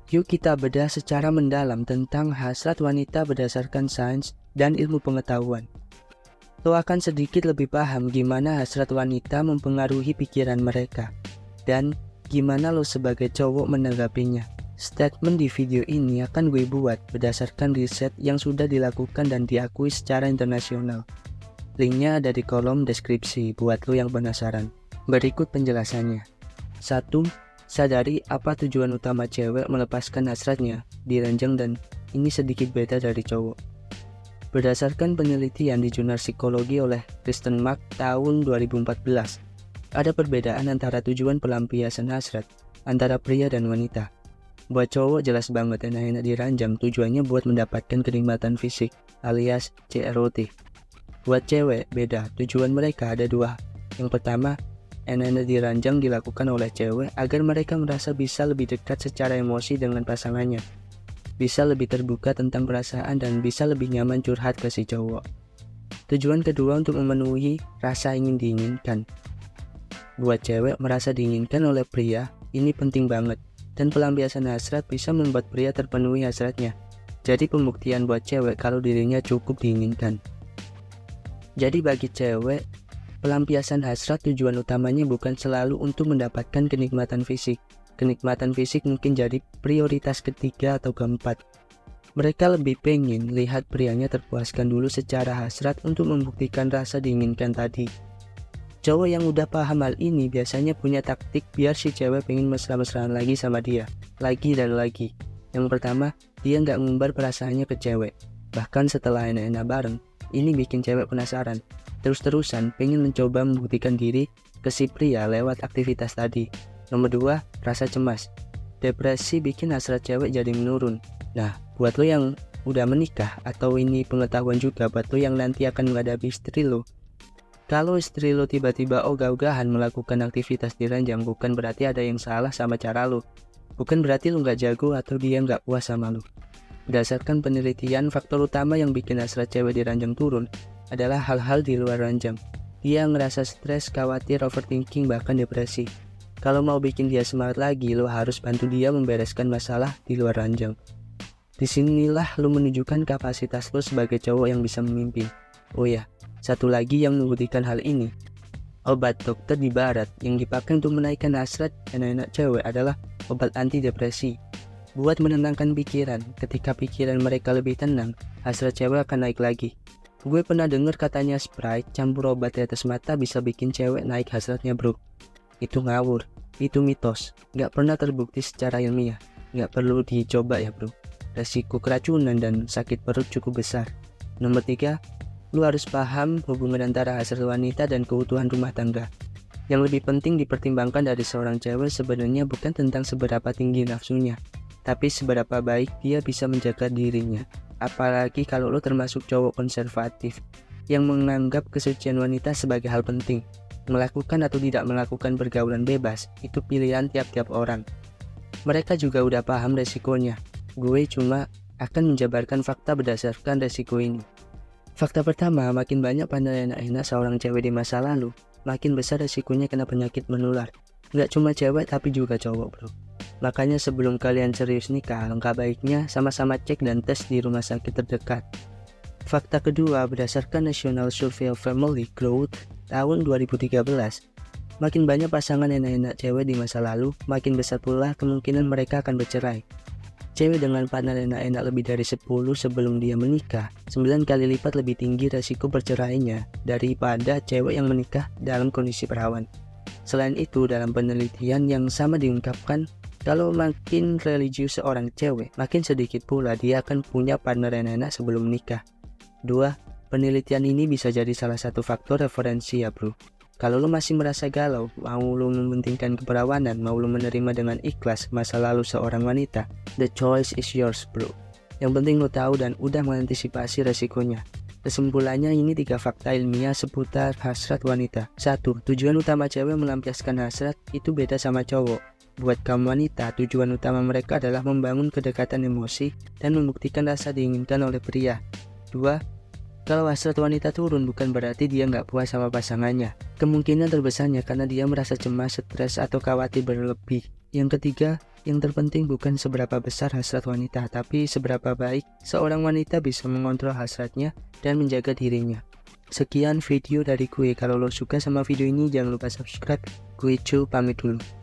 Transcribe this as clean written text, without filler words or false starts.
Yuk kita bedah secara mendalam tentang hasrat wanita berdasarkan sains dan ilmu pengetahuan. Lo akan sedikit lebih paham gimana hasrat wanita mempengaruhi pikiran mereka, dan gimana lo sebagai cowok menanggapinya. Statement di video ini akan gue buat berdasarkan riset yang sudah dilakukan dan diakui secara internasional. Linknya ada di kolom deskripsi buat lo yang penasaran. Berikut penjelasannya. 1. Sadari apa tujuan utama cewek melepaskan hasratnya di ranjang, dan ini sedikit beda dari cowok. Berdasarkan penelitian di jurnal psikologi oleh Kristen Mark tahun 2014, ada perbedaan antara tujuan pelampiasan hasrat antara pria dan wanita. Buat cowok jelas banget enak-enak di ranjang tujuannya buat mendapatkan kenikmatan fisik alias CROT. Buat cewek beda, tujuan mereka ada dua. Yang pertama, enak-enak di ranjang dilakukan oleh cewek agar mereka merasa bisa lebih dekat secara emosi dengan pasangannya, bisa lebih terbuka tentang perasaan, dan bisa lebih nyaman curhat ke si cowok. Tujuan kedua untuk memenuhi rasa ingin diinginkan. Buat cewek merasa diinginkan oleh pria, ini penting banget, dan pelampiasan hasrat bisa membuat pria terpenuhi hasratnya. Jadi pembuktian buat cewek kalau dirinya cukup diinginkan. Jadi bagi cewek, pelampiasan hasrat tujuan utamanya bukan selalu untuk mendapatkan kenikmatan fisik. Kenikmatan fisik mungkin jadi prioritas ketiga atau keempat. Mereka lebih pengen lihat prianya terpuaskan dulu secara hasrat untuk membuktikan rasa diinginkan tadi. Cowok yang udah paham hal ini biasanya punya taktik biar si cewek pengen mesra-mesraan lagi sama dia, lagi dan lagi. Yang pertama, dia nggak ngumbar perasaannya ke cewek. Bahkan setelah enak-enak bareng, ini bikin cewek penasaran. Terus-terusan pengen mencoba membuktikan diri ke si pria lewat aktivitas tadi. Nomor 2, rasa cemas. Depresi bikin hasrat cewek jadi menurun. Nah, buat lo yang udah menikah, atau ini pengetahuan juga buat lo yang nanti akan menghadapi istri lo. Kalau istri lo tiba-tiba ogah-ogahan melakukan aktivitas di ranjang, bukan berarti ada yang salah sama cara lo. Bukan berarti lo gak jago atau dia gak puas sama lo. Berdasarkan penelitian, faktor utama yang bikin hasrat cewek di ranjang turun adalah hal-hal di luar ranjang. Dia ngerasa stres, khawatir, overthinking, bahkan depresi. Kalau mau bikin dia semangat lagi, lo harus bantu dia membereskan masalah di luar ranjang. Disinilah lo menunjukkan kapasitas lo sebagai cowok yang bisa memimpin. Oh ya, satu lagi yang membuktikan hal ini. Obat dokter di barat yang dipakai untuk menaikkan hasrat enak-enak cewek adalah obat antidepresi. Buat menenangkan pikiran, ketika pikiran mereka lebih tenang, hasrat cewek akan naik lagi. Gue pernah denger katanya Sprite campur obat tetes mata bisa bikin cewek naik hasratnya, bro. Itu ngawur, itu mitos, gak pernah terbukti secara ilmiah. Gak perlu dicoba ya, bro. Resiko keracunan dan sakit perut cukup besar. Nomor 3, lu harus paham hubungan antara hasrat wanita dan keutuhan rumah tangga. Yang lebih penting dipertimbangkan dari seorang cewek sebenarnya bukan tentang seberapa tinggi nafsunya, tapi seberapa baik dia bisa menjaga dirinya. Apalagi kalau lo termasuk cowok konservatif yang menganggap kesucian wanita sebagai hal penting. Melakukan atau tidak melakukan pergaulan bebas itu pilihan tiap-tiap orang. Mereka juga udah paham resikonya. Gue cuma akan menjabarkan fakta berdasarkan resiko ini. Fakta pertama, makin banyak pandai enak-enak seorang cewek di masa lalu, makin besar resikonya kena penyakit menular. Nggak cuma cewek tapi juga cowok, bro. Makanya sebelum kalian serius nikah, alangkah baiknya sama-sama cek dan tes di rumah sakit terdekat. Fakta kedua, berdasarkan National Survey of Family Growth tahun 2013, makin banyak pasangan enak-enak cewek di masa lalu, makin besar pula kemungkinan mereka akan bercerai. Cewek dengan partner enak-enak lebih dari 10 sebelum dia menikah, 9 kali lipat lebih tinggi resiko bercerainya daripada cewek yang menikah dalam kondisi perawan. Selain itu, dalam penelitian yang sama diungkapkan, kalau makin religius seorang cewek, makin sedikit pula dia akan punya partner enak-enak sebelum menikah. 2. Penelitian ini bisa jadi salah satu faktor referensi ya, bro. Kalau lo masih merasa galau, mau lo mementingkan keperawanan, mau lo menerima dengan ikhlas masa lalu seorang wanita, the choice is yours, bro. Yang penting lo tahu dan udah mengantisipasi resikonya. Kesimpulannya, ini 3 fakta ilmiah seputar hasrat wanita. 1. Tujuan utama cewek melampiaskan hasrat itu beda sama cowok. Buat kaum wanita, tujuan utama mereka adalah membangun kedekatan emosi dan membuktikan rasa diinginkan oleh pria. 2. Kalau hasrat wanita turun bukan berarti dia nggak puas sama pasangannya. Kemungkinan terbesarnya karena dia merasa cemas, stres, atau khawatir berlebih. Yang ketiga, Yang terpenting bukan seberapa besar hasrat wanita, tapi seberapa baik seorang wanita bisa mengontrol hasratnya dan menjaga dirinya. Sekian video dari gue. Kalau lo suka sama video ini, jangan lupa subscribe. Gue Cu, pamit dulu.